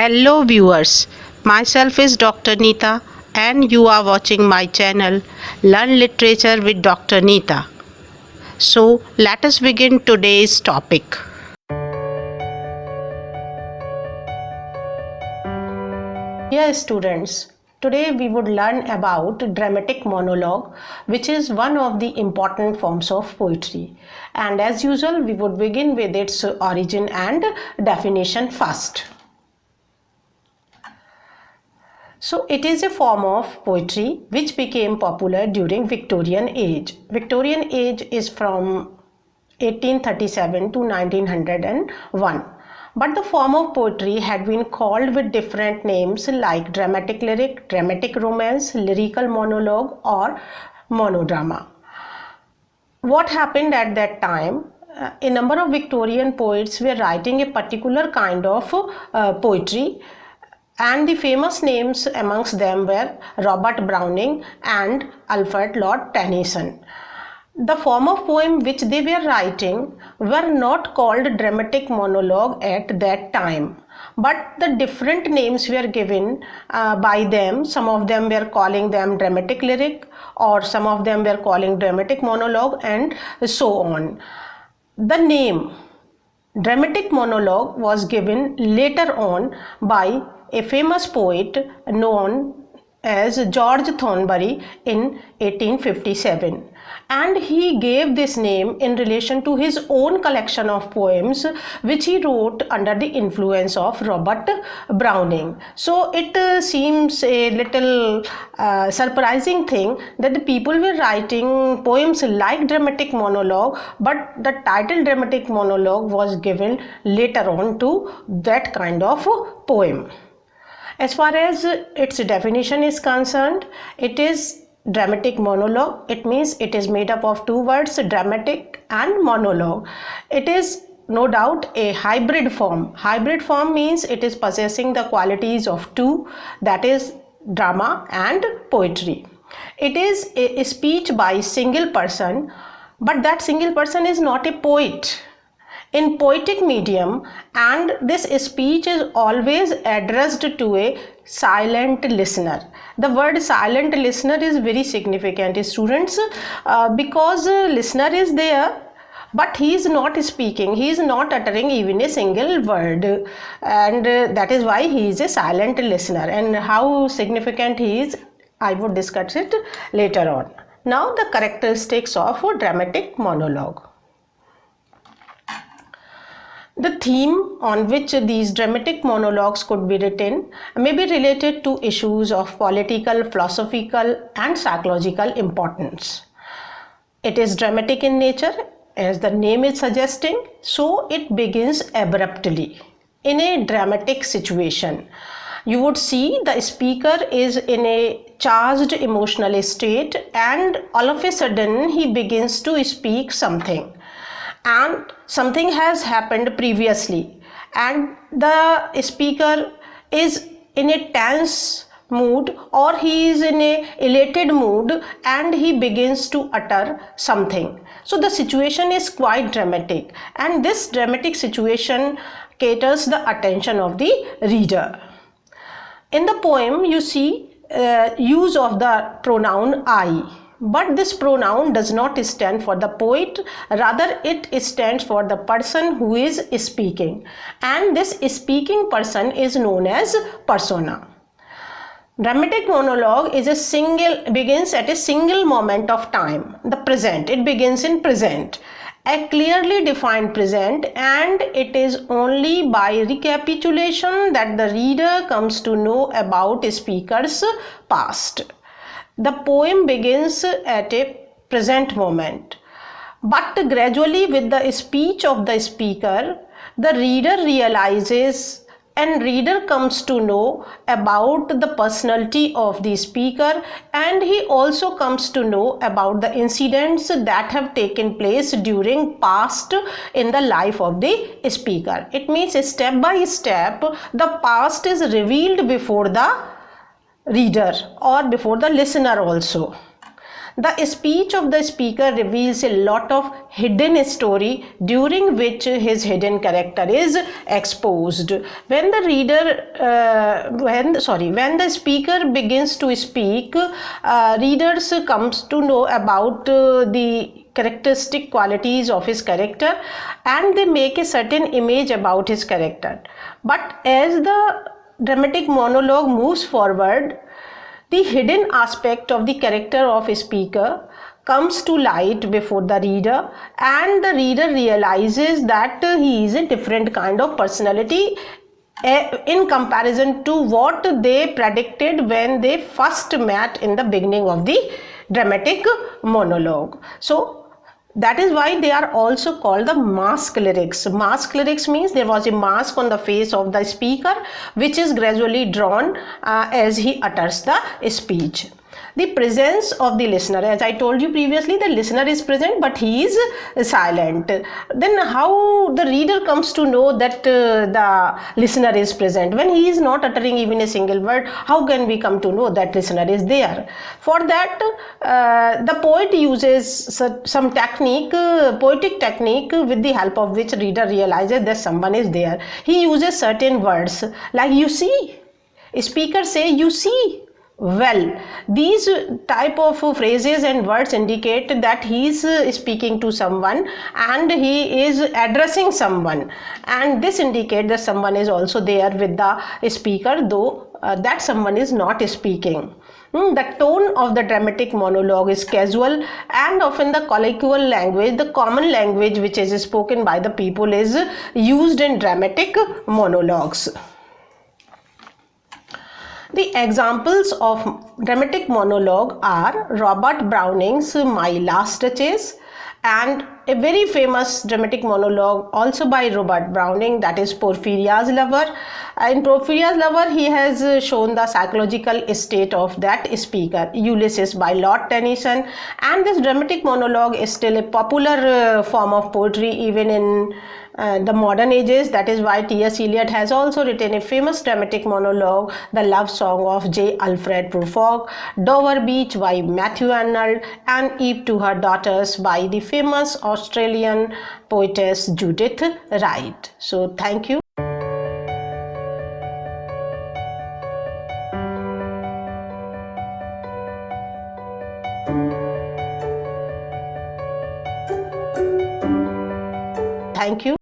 Hello viewers, myself is Dr. Neeta and you are watching my channel Learn Literature with Dr. Neeta. So let us begin today's topic. Dear students, today we would learn about dramatic monologue, which is one of the important forms of poetry. And as usual, we would begin with its origin and definition first. So it is a form of poetry which became popular during Victorian age. Victorian age is from 1837 to 1901. But the form of poetry had been called with different names like dramatic lyric, dramatic romance, lyrical monologue or monodrama. What happened at that time? A number of Victorian poets were writing a particular kind of poetry, and the famous names amongst them were Robert Browning and Alfred Lord Tennyson. The form of poem which they were writing were not called dramatic monologue at that time, but the different names were given by them. Some of them were calling them dramatic lyric, or some of them were calling dramatic monologue, and so on. The name dramatic monologue was given later on by a famous poet known as George Thornbury in 1857, and he gave this name in relation to his own collection of poems which he wrote under the influence of Robert Browning. So it seems a little surprising thing that the people were writing poems like dramatic monologue, but the title dramatic monologue was given later on to that kind of poem. As far as its definition is concerned, it is dramatic monologue. It means it is made up of two words, dramatic and monologue. It is no doubt a hybrid form. Hybrid form means it is possessing the qualities of two, that is drama and poetry. It is a speech by a single person, but that single person is not a poet in poetic medium, and this speech is always addressed to a silent listener. The word silent listener is very significant, students, because listener is there, but he is not speaking, he is not uttering even a single word, and that is why he is a silent listener. And how significant he is, I would discuss it later on. Now the characteristics of a dramatic monologue. The theme on which these dramatic monologues could be written may be related to issues of political, philosophical and psychological importance. It is dramatic in nature, as the name is suggesting, so it begins abruptly in a dramatic situation. You would see the speaker is in a charged emotional state, and all of a sudden he begins to speak something, and something has happened previously, and the speaker is in a tense mood or he is in a elated mood, and he begins to utter something. So the situation is quite dramatic, and this dramatic situation caters the attention of the reader. In the poem you see use of the pronoun I, but this pronoun does not stand for the poet, rather it stands for the person who is speaking, and this speaking person is known as persona. Dramatic monologue is begins at a single moment of time, the present. It begins in present, a clearly defined present, and it is only by recapitulation that the reader comes to know about a speaker's past. The poem begins at a present moment, but gradually with the speech of the speaker, the reader realizes and reader comes to know about the personality of the speaker, and he also comes to know about the incidents that have taken place during past in the life of the speaker. It means step by step the past is revealed before the reader or before the listener also. The speech of the speaker reveals a lot of hidden story during which his hidden character is exposed. When the when the speaker begins to speak, readers comes to know about the characteristic qualities of his character, and they make a certain image about his character. But as the dramatic monologue moves forward, the hidden aspect of the character of a speaker comes to light before the reader, and the reader realizes that he is a different kind of personality in comparison to what they predicted when they first met in the beginning of the dramatic monologue. So that is why they are also called the mask lyrics. Mask lyrics means there was a mask on the face of the speaker which is gradually drawn as he utters the speech. The presence of the listener, as I told you previously, the listener is present but he is silent. Then how the reader comes to know that the listener is present when he is not uttering even a single word? How can we come to know that listener is there? For that, the poet uses some technique, poetic technique, with the help of which reader realizes that someone is there. He uses certain words like "you see." Speaker say "you see." Well, these type of phrases and words indicate that he is speaking to someone and he is addressing someone, and this indicates that someone is also there with the speaker, though that someone is not speaking. The tone of the dramatic monologue is casual, and often the colloquial language, the common language which is spoken by the people, is used in dramatic monologues. The examples of dramatic monologue are Robert Browning's My Last Chase, and a very famous dramatic monologue also by Robert Browning, that is Porphyria's Lover. In Porphyria's Lover, he has shown the psychological state of that speaker. Ulysses by Lord Tennyson, and this dramatic monologue is still a popular form of poetry even in the modern ages. That is why T.S. Eliot has also written a famous dramatic monologue, The Love Song of J. Alfred Prufrock, Dover Beach by Matthew Arnold, and Eve to Her Daughters by the famous Australian poetess Judith Wright. So thank you. Thank you.